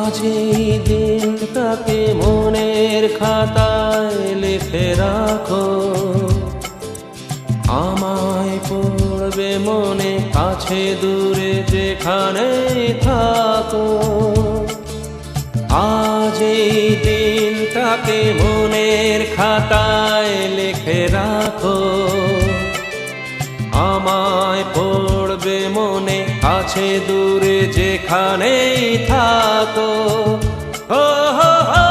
আজ এই দিনটাকে মনের খাতায় লিখে রাখো, আমায় পড়বে মনে কাছে দূরে যেখানে থাকো। আজ এই দিনটাকে মনের খাতায় লিখে রাখো, আমায় পড়বে মনে কাছে দূরে যেখানেই থাকো। ও হো হো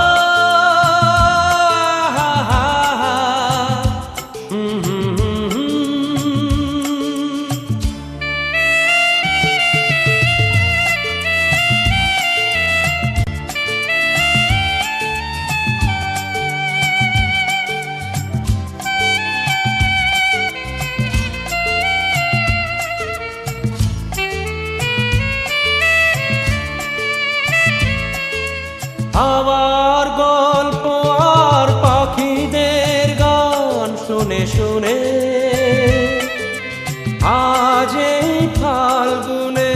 আবার গল্প আর পাখিদের গান শুনে শুনে আজ এই ফাল্গুনে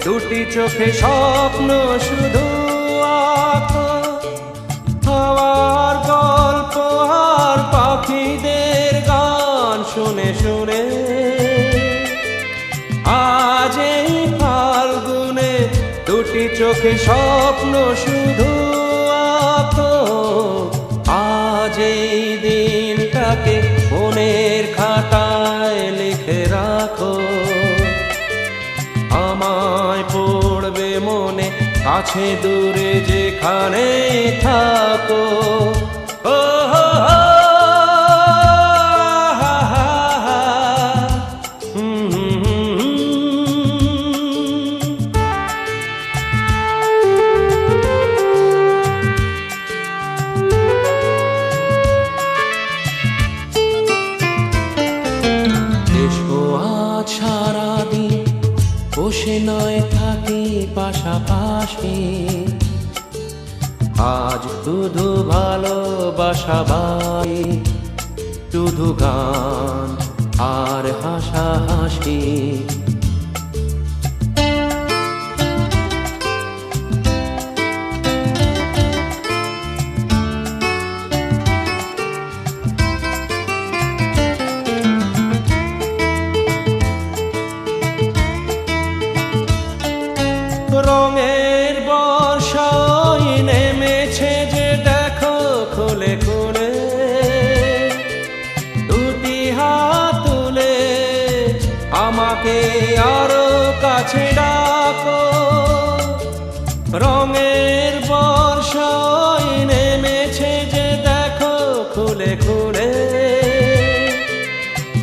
দুটি চোখে স্বপ্ন শুধু আঁকো। আবার গল্প আর পাখিদের গান শুনে শুনে আজ এই ফাল্গুনে দুটি চোখে স্বপ্ন শুধু আঁকো। আজ এই দিনটাকে মনের খাতায় লিখে রাখো, আমায় পড়বে মনে কাছে দূরে যেখানে থাকো। ও হো হো সারাদিন বসে নয় থাকি পাশাপাশি, আজ শুধু ভালোবাসা বাই, শুধু গান আর হাসাহাসি। রঙের বর্ষায় নেমেছে যে দেখো খুলে খুলে, দুটি হাত তুলে আমাকে আরো কাছে ডাকো। রঙের বর্ষায় নেমেছে যে দেখো খুলে খুলে,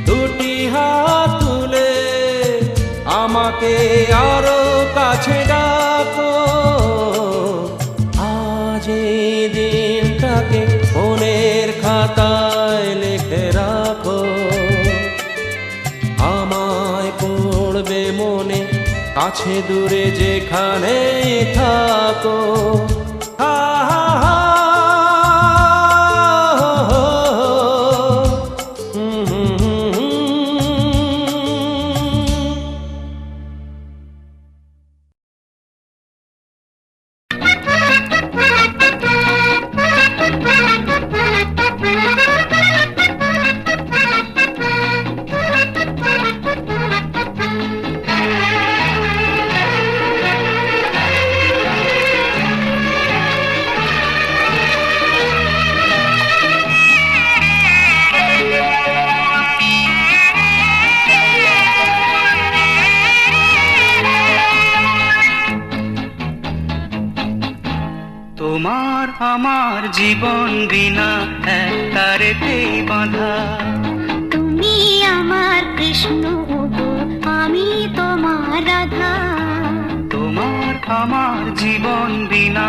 দুটি হাত তুলে আমাকে আরো কাছে ডাকো। আজ এই দিনটাকে মনের খাতায় লিখে রাখো, আমায় পড়বে মনে কাছে দূরে যেখানে থাকো। হা হা হা তোমার আমার জীবন বিনা এক তারেতেই বাঁধা, তুমি আমার কৃষ্ণ আমি তোমার রাধা। তোমার আমার জীবন বিনা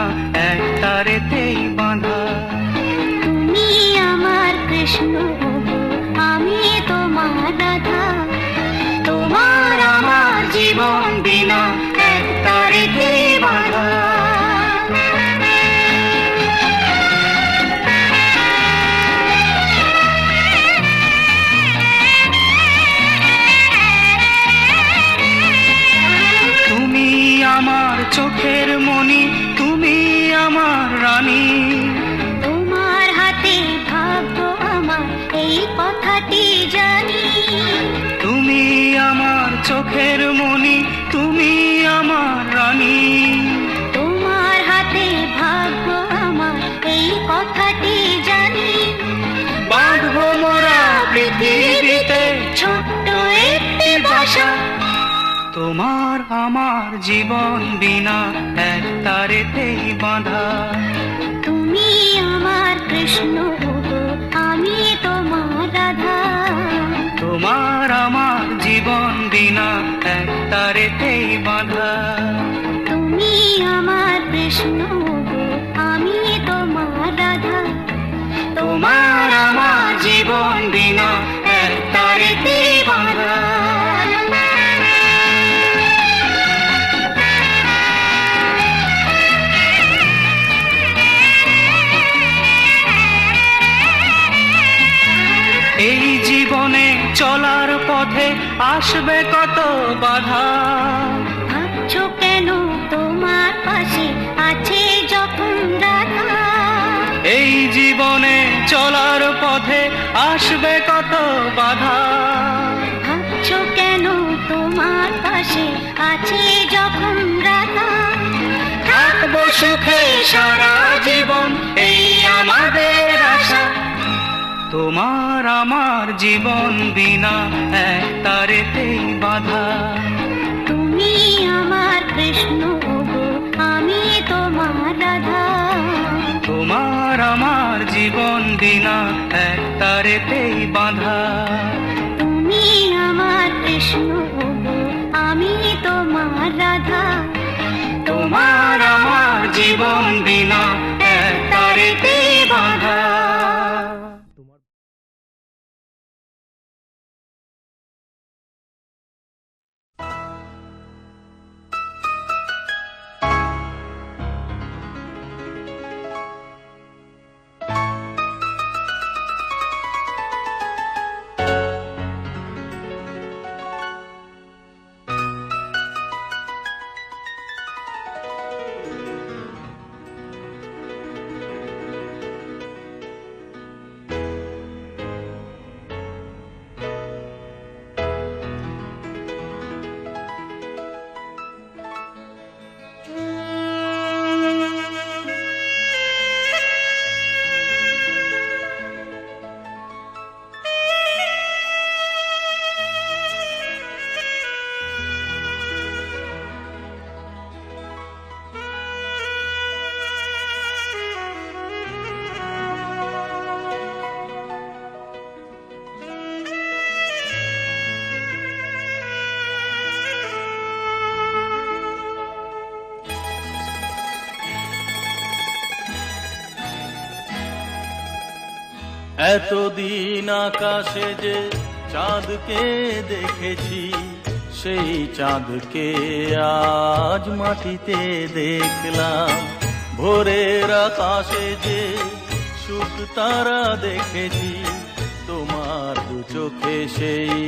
এক তারেতেই বাঁধা, তুমি আমার কৃষ্ণ আমি তোমার রাধা। তোমার আমার জীবন বিনা এক তারেতেই বাঁধা। আমার চোখের মণি, তুমি আমার জীবন বিনা এক তারেতেই বাঁধা। তুমি আমার কৃষ্ণ ওগো, আমি তোমার রাধা। তোমার আমার জীবন বিনা এক তারেতেই বাঁধা। তুমি আমার কৃষ্ণ ওগো, আমি তোমার রাধা। তোমার আমার জীবন বিনা এক তারেতেই বাঁধা। এই জীবনে চলার পথে আসবে কত বাধা। ভাবছো কেন তোমার পাশে আছে যখন রাধা। এই জীবনে চলার পথে আসবে কত বাধা। ভাবছো কেন তোমার পাশে আছে যখন রাধা। থাকবো সুখে সারা জীবন এই আমাদের আশা। তোমার আমার জীবন বিনা এক তারেতেই বাঁধা। তুমি আমার কৃষ্ণ ওগো, আমি তোমার রাধা। তোমার আমার জীবন বিনা এক তারেতেই বাঁধা। তুমি আমার কৃষ্ণ ওগো, আমি তোমার রাধা। তোমার আমার জীবন বিনা এক তারেতেই বাঁধা। এতদিন আকাশে যে চাঁদকে দেখেছি, সেই চাঁদকে আজ মাটিতে দেখলাম। ভোরের আকাশে যে সুখ তারা দেখেছি, তোমার দু চোখে সেই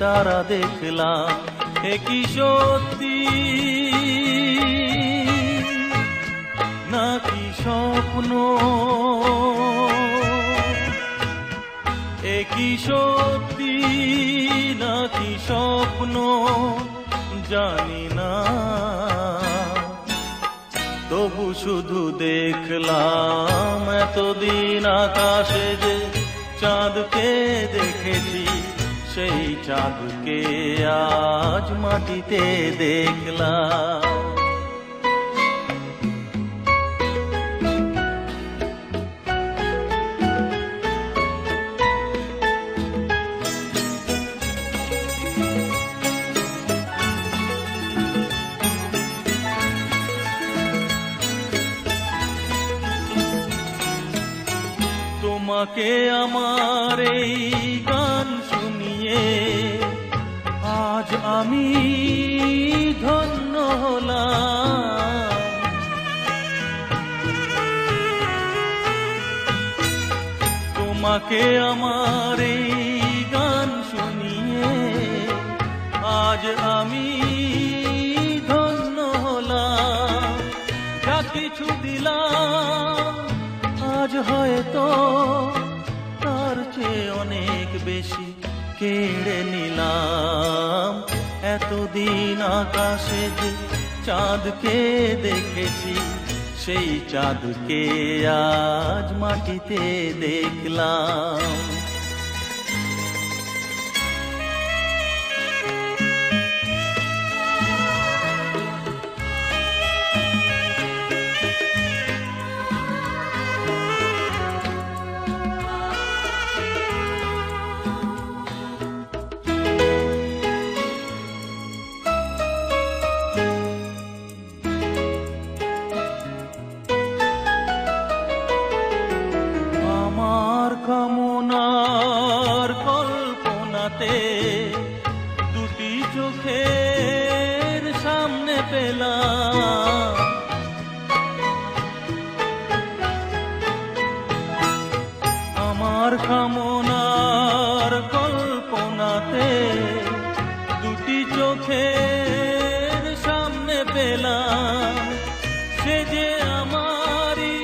তারা দেখলাম। এ কি সত্যি নাকি স্বপ্ন, এ কি সত্যি নাকি স্বপ্ন জানি না, তবু শুধু দেখলাম। এতদিন আকাশে যে চাঁদকে দেখেছি, সেই চাঁদকে আজ মাটিতে দেখলাম। তোমাকে আমার এই গান শুনিয়ে আজ আমি ধন্য হলাম। তোমাকে আমার এই গান শুনিয়ে আজ আমি ধন্য হলাম। যা কিছু দিলাম আজ হয়তো তার চেয়ে অনেক বেশি কেড়ে নিলাম। এতদিন আকাশে যে চাঁদকে দেখেছি, সেই চাঁদকে আজ মাটিতে দেখলাম। কামনার কল্পনাতে দুটি চোখের সামনে পেলাম সে যে আমারই।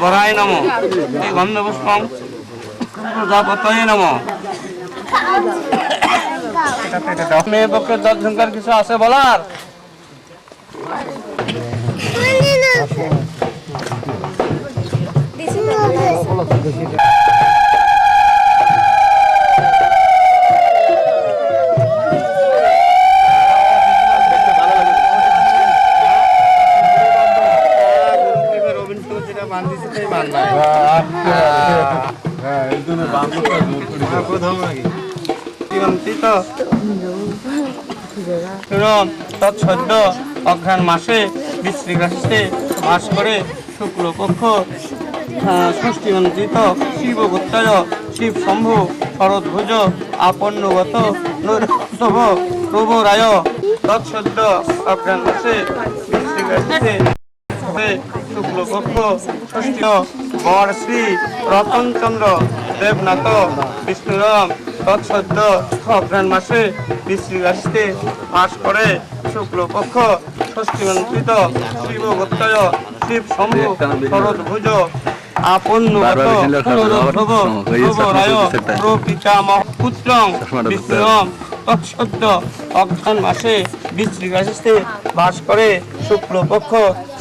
বরায় নমঃ শ্রী গন্ধপুষ্পং প্রজাপতয়ে নমঃ। মেয়ের পক্ষে দর্শনকার কিছু আছে বলার? তৎসদ্য অঘ্রাণ মাসে বৃশ্চিক রাশিতে বাস করে শুক্লপক্ষ ষষ্ঠীমন্ত্রিত শিব গোত্রায় শিব শম্ভু শরদ্ভুজ আপন্নগত নৈরস্তভ প্রভরায় তৎসদ্য অঘ্রাণ মাসে বৃশ্চিক রাশিতে শুক্লপক্ষ ষষ্ঠী বর শ্রী রতনচন্দ্র দেবনাথ বিষ্ণুরাম তৎসদ্য অঘ্রাণ মাসে বৃশ্চিক রাশিতে বাস করে শুক্লপক্ষ ষষ্ঠীমন্ত্রিত শিব গোত্রায় শিব শম্ভু শরদ্ভুজ আপন্নগত প্রভরায় প্রপিতামহ পুত্রং বিষ্ণুরাম তৎসদ্য অঘ্রাণ মাসে বৃশ্চিক রাশিতে বাস করে শুক্লপক্ষ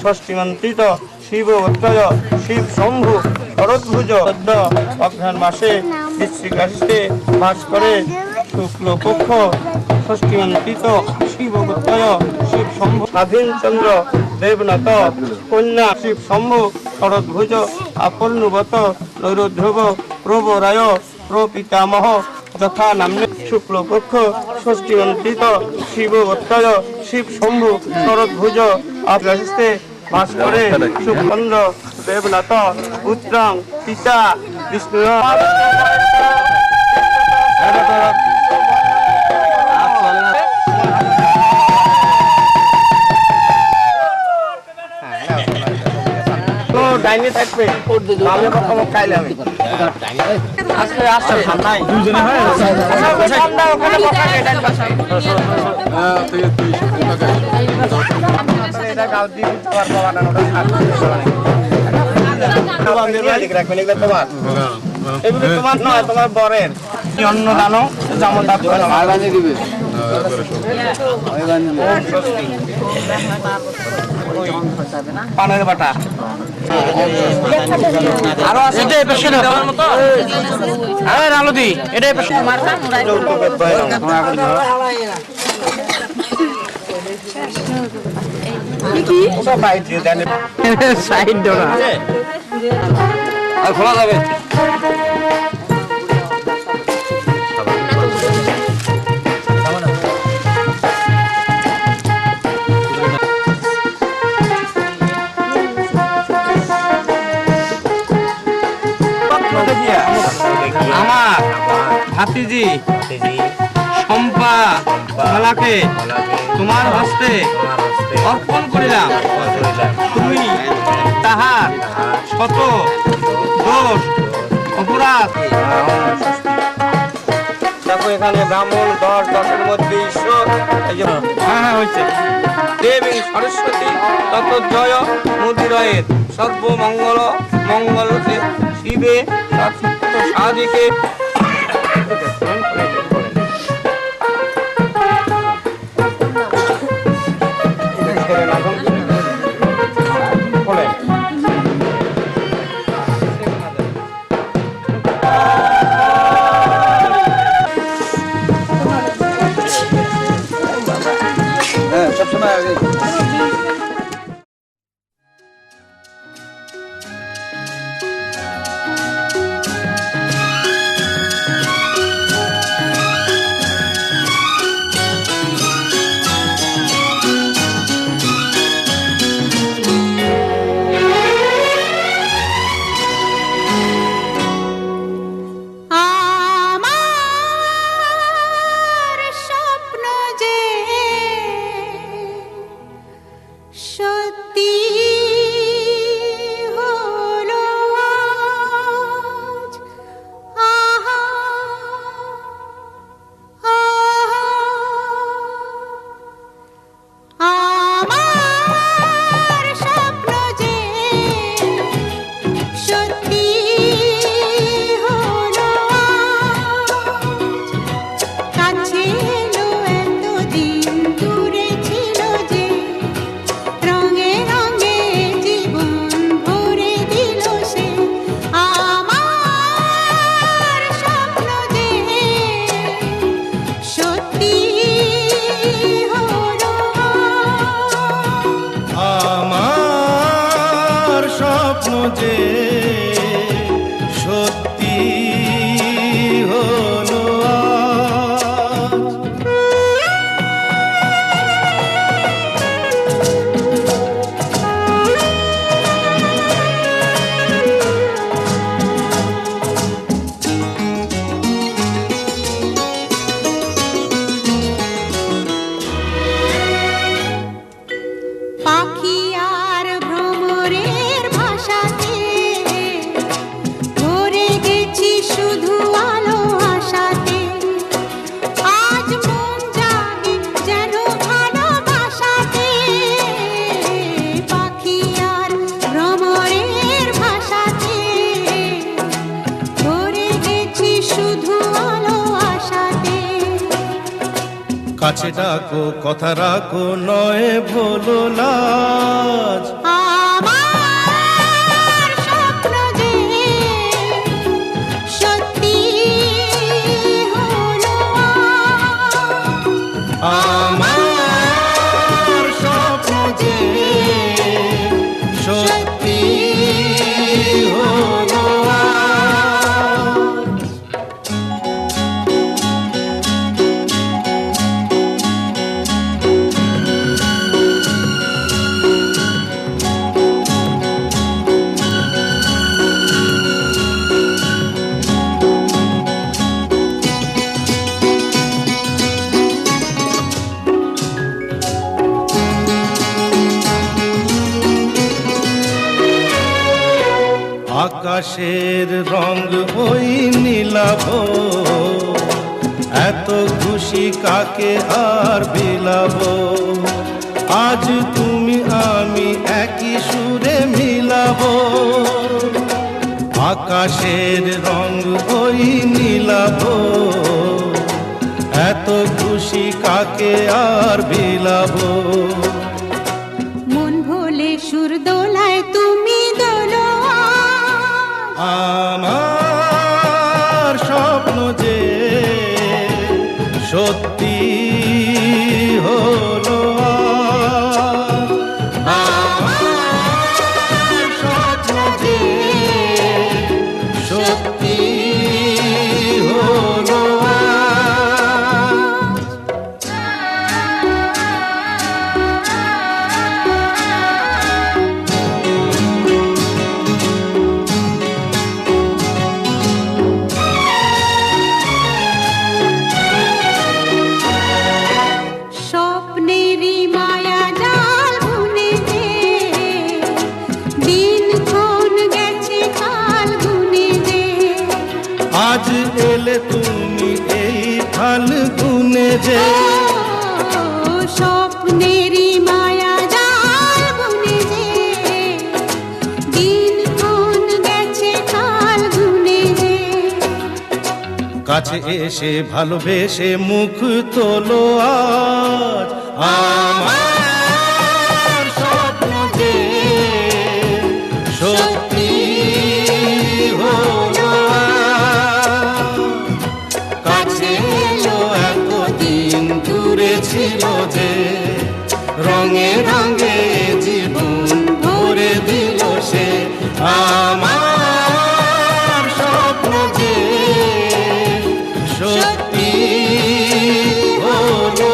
ষষ্ঠীমন্ত্রিত শিব গোত্রায় শিব শম্ভু শরদ্ভুজ অঘ্রাণ মাসে বৃশ্চিক রাশিতে বাস করে শুক্লপক্ষ ষষ্ঠীমন্ত্রিত শিব গোত্রায় শিব শম্ভু স্বাধীনচন্দ্র দেবনাথ কন্যা শিব শম্ভু শরদ্ভুজ আপন্নগত নৈরধ্রুব প্রবরায় প্রপিতামহ যথা নামে শুক্লপক্ষ ষষ্ঠীমন্ত্রিত শিব গোত্রায় শিব শম্ভু শরদ্ভুজ রাশিতে বাস করে সুখন্দ্র দেবনাথ পুত্রং পিতা বিষ্ণু ডাইনে থাকবে আমি কখনো খাইলে আমি আসলে আসছে ঠান্ডায় দুজনে হয় ঠান্ডা ওখানে বসাকে এটা গাল দিয়ে দিতে পারবো বানানোটা তোমার এগুলো তোমার নয় তোমার বরের কি অন্য দানো যেমন দিবে পানের বাটা আরো আছে এটা পেশে দেওয়ার মতো আরে আলুদি এটা পেশে মারটা কি ওটা বাইট দিয়ে দেন সাইড ডোরা আর খোলা যাবে আমার ভাতিজি শম্পা মালাকে তোমার হস্তে অর্পণ করিলাম তুমি তাহার শত দোষ অপরাধ দেখো এখানে ব্রাহ্মণ 10-10-এর মধ্যে ঈশ্বর হ্যাঁ হয়েছে দেবী সরস্বতী তত জয় মুদিরয়ের সর্বমঙ্গল মঙ্গল শিবে সাধিকে সবসময় কাছে ডাকো কথা রাখো নয় ভোলো লাজ আমার স্বপ্ন যে সত্যি হলো আমার স্বপ্ন যে সত্যি হলো আকাশের রং ওই নীলাভ এত খুশি কাকে আর বিলাব আজ তুমি আমি একই সুরে মিলাব আকাশের রং ওই নীলাভ এত খুশি কাকে আর বিলাব মন ভোলে সুর দোলায় তুমি দোলো আমার স্বপ্ন যে সত্যি হলো আমার স্বপ্ন যে সত্যি হলো স্বপ্নেরই মায়া জাল বুনে যে দিনক্ষণ গেছে কাল গুনে যে আজ এলে তুমি এই ফাল্গুনে যে স্বপ্নেরই মায়া জাল বুনে যে দিনক্ষণ গেছে কাল গুনে যে কাছে এসে ভালোবেসে মুখ তোলো আজ আমার স্বপ্ন যে সত্যি হলো আজ। কাছে এলো এতদিন দূরে ছিল যে রঙে রঙে জীবন ভরে দিল সে আমার স্বপ্ন যে সত্যি হলো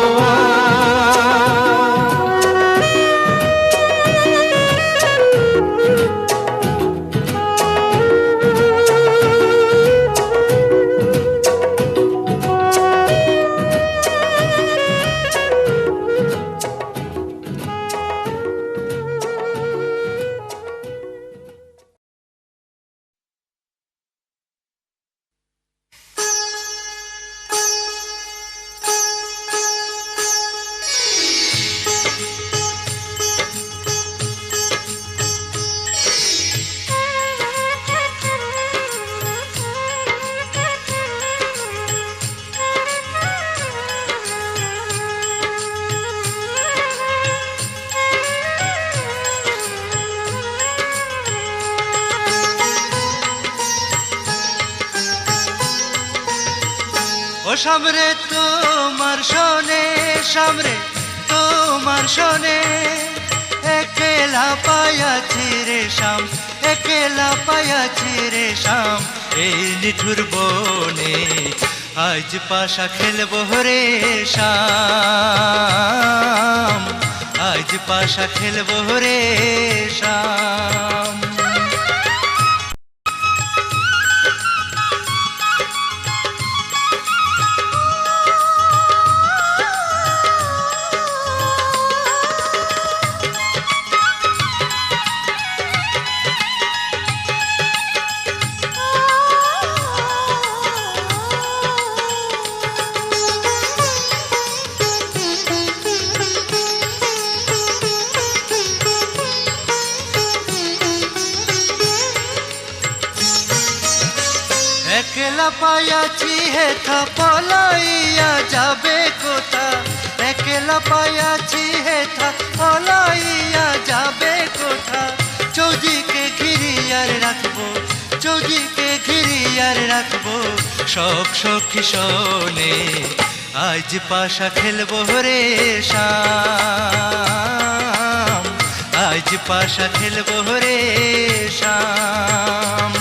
ও সামরে তোমার শোনে সামরে তোমার শোনে একলা পায়াছি রে শাম একলা পায়াছি রে শাম এই নিঠুর বনে আজ পাশা খেলবো রে শাম আজ পাশা খেলবো রে শাম একলা পায়াছি হেথা পলাইয়া যাবে কোথা আর রাখবো শখ সখী শোনে, আজ পাশা খেলবো রে শাম, আজ পাশা খেলবো রে শাম।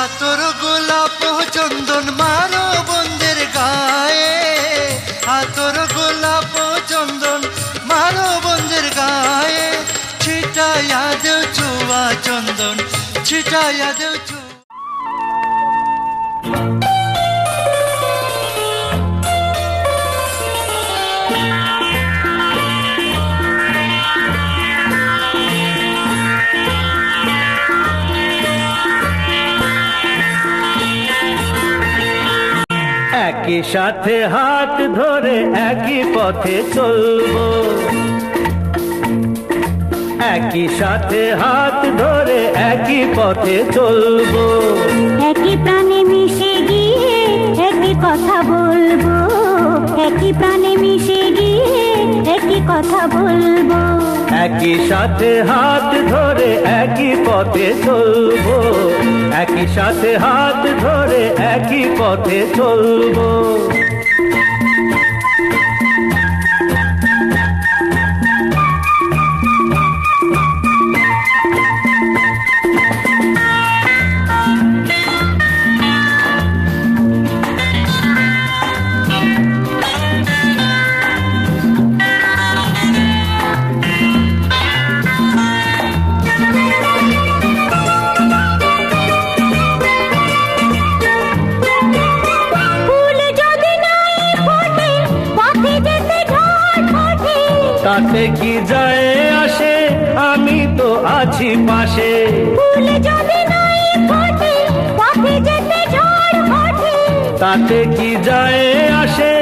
আতর গোলাপ চন্দন মারো বন্ধের গায়ে, আতর গোলাপ চন্দন মারো বন্ধের গায়ে, ছিটাইয়া দেও চুয়া চন্দন, ছিটাইয়া দেও চুয়া। একই সাথে হাত ধরে একই পথে চলবো, একই সাথে হাত ধরে একই পথে চলবো, একই প্রাণে মিশে গিয়ে একই কথা বলবো, একই প্রাণে মিশে গিয়ে একই কথা বলবো। একই সাথে হাত ধরে একই পথে চলবো, একই সাথে হাত ধরে একই পথে চলবো। তাতে কি যায় আসে, আমি তো আছি পাশে। ফুল যদি নাই ফোটে পথে যেতে ঝড় ওঠে, তাতে কি যায় আসে,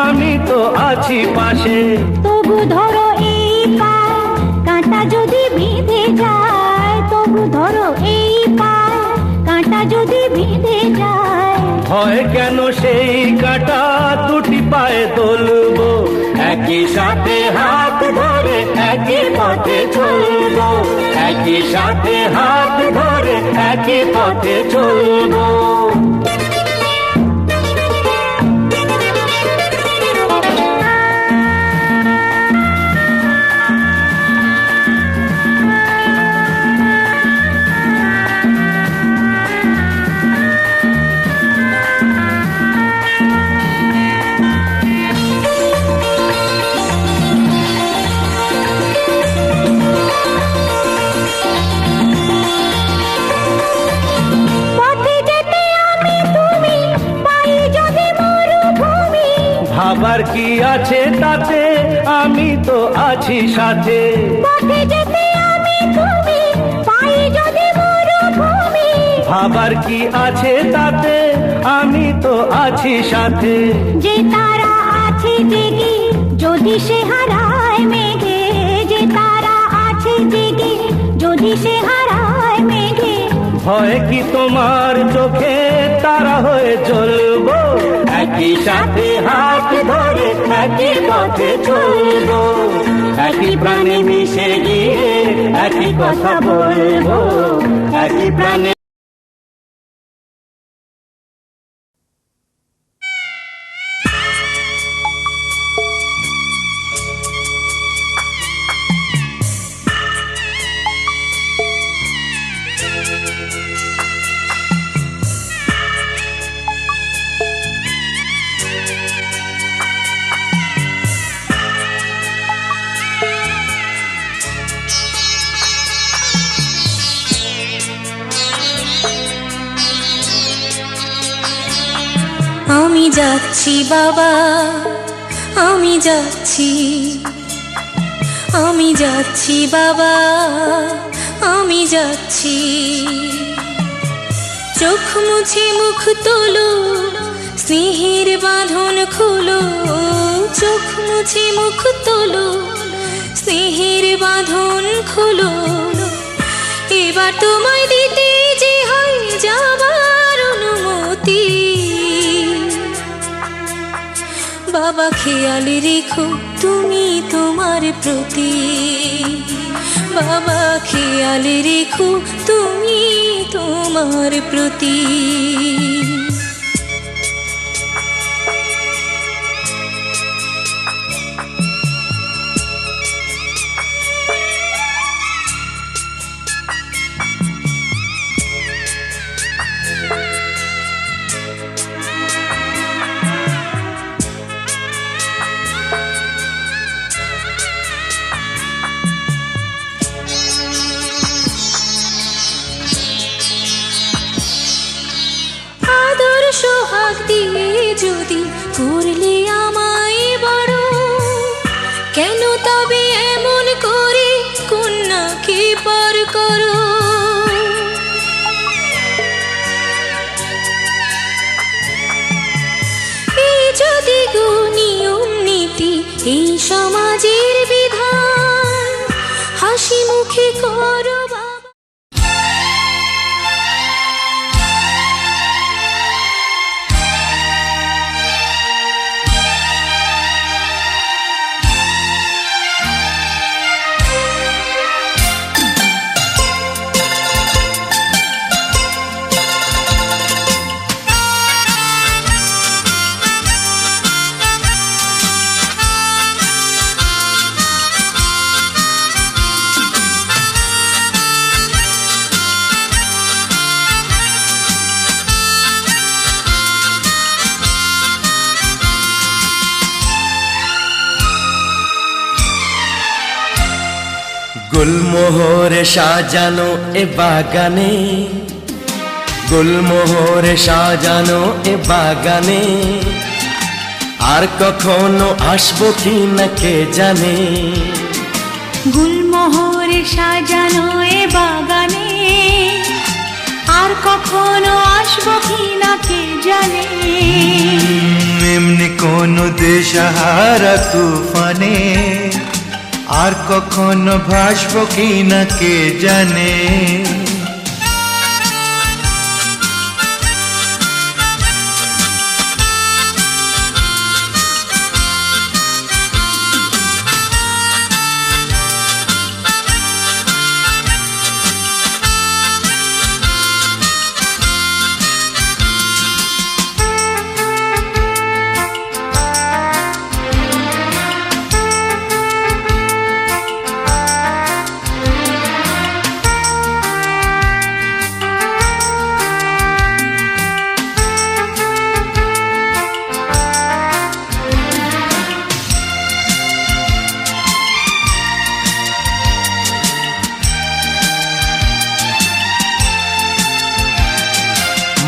আমি তো আছি পাশে। তবু ধরো এই পায় কাঁটা যদি বিঁধে যায়, তবু ধরো এই পায় কাঁটা যদি বিঁধে যায়। হয় কেন সেই কাঁটা দুটি পায়ে তুলবো, একই সাথে হাত ধরে একই পথে চলবো, একই সাথে হাত ধরে একই পথে চলবো। ভাবার কি আছে তাতে, আমি তো আছি সাথে। পথে যেতে আমি তুমি পাই যদি মরুভূমি, ভাবার কি আছে তাতে, আমি তো আছি সাথে। যে তারা আছে জেগে যদি সে হারায় মেঘে, যে তারা আছে জেগে যদি সে হারায় মেঘে। হয় কি তোমার চোখে তারা হয়ে চলবো, একই সাথে হাত ধরে একই পথে চলবো, একই প্রাণে মিশে গিয়ে একই কথা বলবো, একই প্রাণে। আমি যাচ্ছি বাবা, আমি যাচ্ছি, আমি যাচ্ছি বাবা, আমি যাচ্ছি। চোখ মুছে মুখ তোলো, স্নেহের বাঁধন খোলো, চোখ মুছে মুখ তোলো, স্নেহের বাঁধন খুলো, এবার তোমায় দিতে যে হয় যাবার অনুমতি। বাবা খেয়াল রেখো তুমি তোমার প্রতি, বাবা খেয়াল রেখো তুমি তোমার প্রতি। সোহাগ দিয়ে যদি করলে আমায় বড়, কেন তবে এমন করে কন্যাকে পার করো? এই যদি গো নিয়ম নীতি, এই সমাজের বিধান, হাসি মুখে করো বাবা। গুলমোহরে সাজানো এ বাগানে, গুলমোহরে সাজানো এ বাগানে, আর কখনো আসবো কি না কে জানে। গুলমোহরে সাজানো এ বাগানে, আর কখনো আসবো কি না কে জানে। এমনি কোনো দেশহারা তুফানে, আর কখনো ভাসবো কি না কে জানে।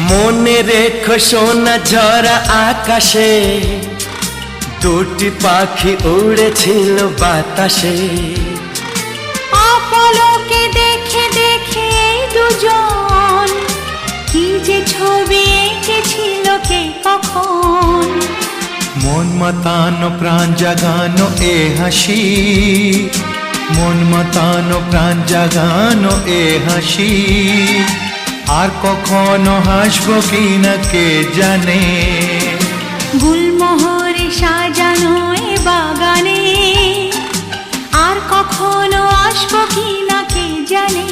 মনে রেখো সোনা ঝরা আকাশে, দুটি পাখি উড়েছিল বাতাসে। আপলকে দেখে দেখে দুজন, কি যে ছবি এঁকেছিল কে কখন। মন মাতানো প্রাণ জাগানো এ হাসি, মন মাতানো প্রাণ জাগানো এ হাসি, আর কখনো হাসবো কি না কে জানে। গুলমোহরে সাজানো এ বাগানে, আর কখনো আসবো কি না কে জানে।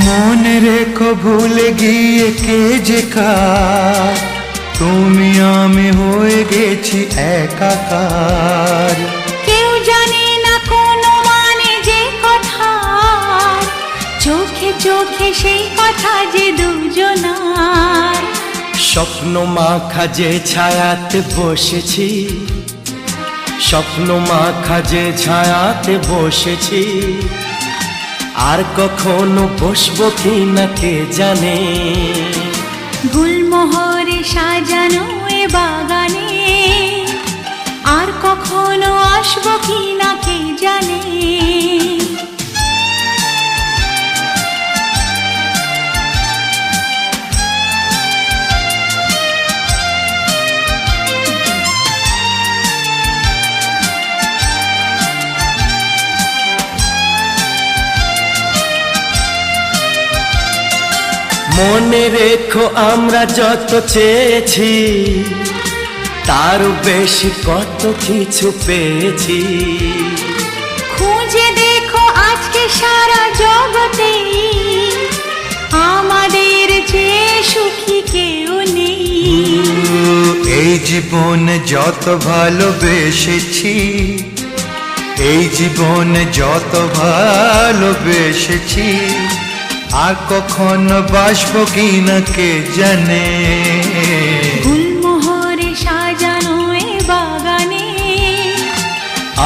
মনে রেখো ভুলে গিয়ে কে যে কার, তুমি আমি হয়ে গেছি একাকার। কেউ জানে না কোনো মানে যে কথা, চোখে সেই কথা যে দুজনার। স্বপ্ন মাখা যে ছায়াতে বসেছি, স্বপ্ন মাখা যে ছায়াতে বসেছি, আর কখনো বসবো কি না কে জানে। গুলমোহরে সাজানো এ বাগানে আর কখনো আসবো কি না কে জানে। মনে রেখো আমরা যত চেয়েছি তারও বেশি কত কিছু পেয়েছি। খুঁজে দেখো আজকে সারা জগতে আমাদের চেয়ে সুখী কেউ নেই। এই জীবনে যত ভালোবেসেছি, এই জীবনে যত ভালোবেসেছি, আর কখনো বাসবো কি না কে জানে। গুলমোহরে সাজানো এ বাগানে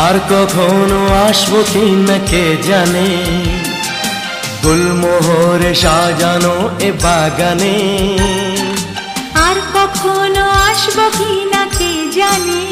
আর কখনো আসবো কি না কে জানে। গুলমোহরে সাজানো এ বাগানে আর কখনো আসবো কি না কে জানে।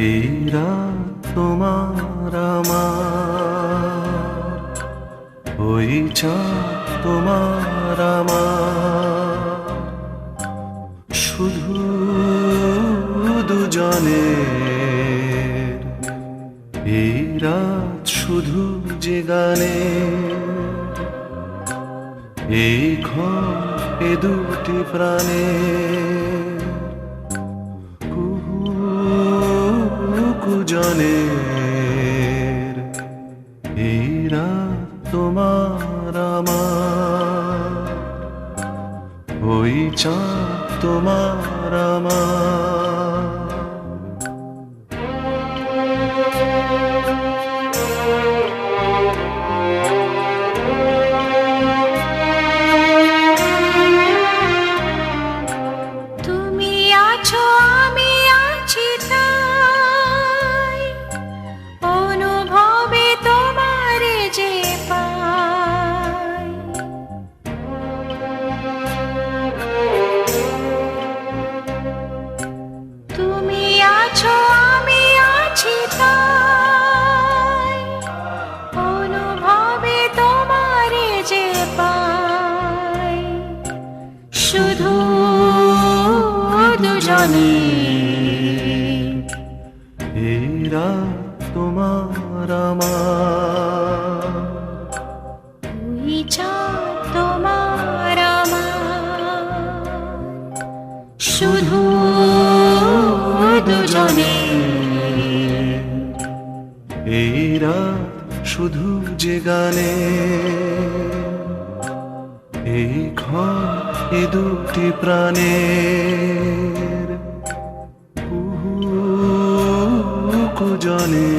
এই রাত তোমার আমার, ওই চাঁদ তোমার আমার, শুধু দুজনের। এই রাত শুধু যে গানের, এই ঘর এ দুটি প্রাণের জনের। এই রাত তোমার আমার, ওই চাঁদ তোমার আমার। তুমি আছো আমি আছি তাই অনুভবে তোমার যে পাই। তুমি আছো আমি আছি তাই অনুভবে তোমার যে পাই। শুধু দুজনে এই রাত তোমার আমার, ওই চাঁদ তোমার আমার। শুধু দুজনে এই রাত শুধু যে গানে, এই ক্ষণ এ দুটি প্রাণের কুজনে।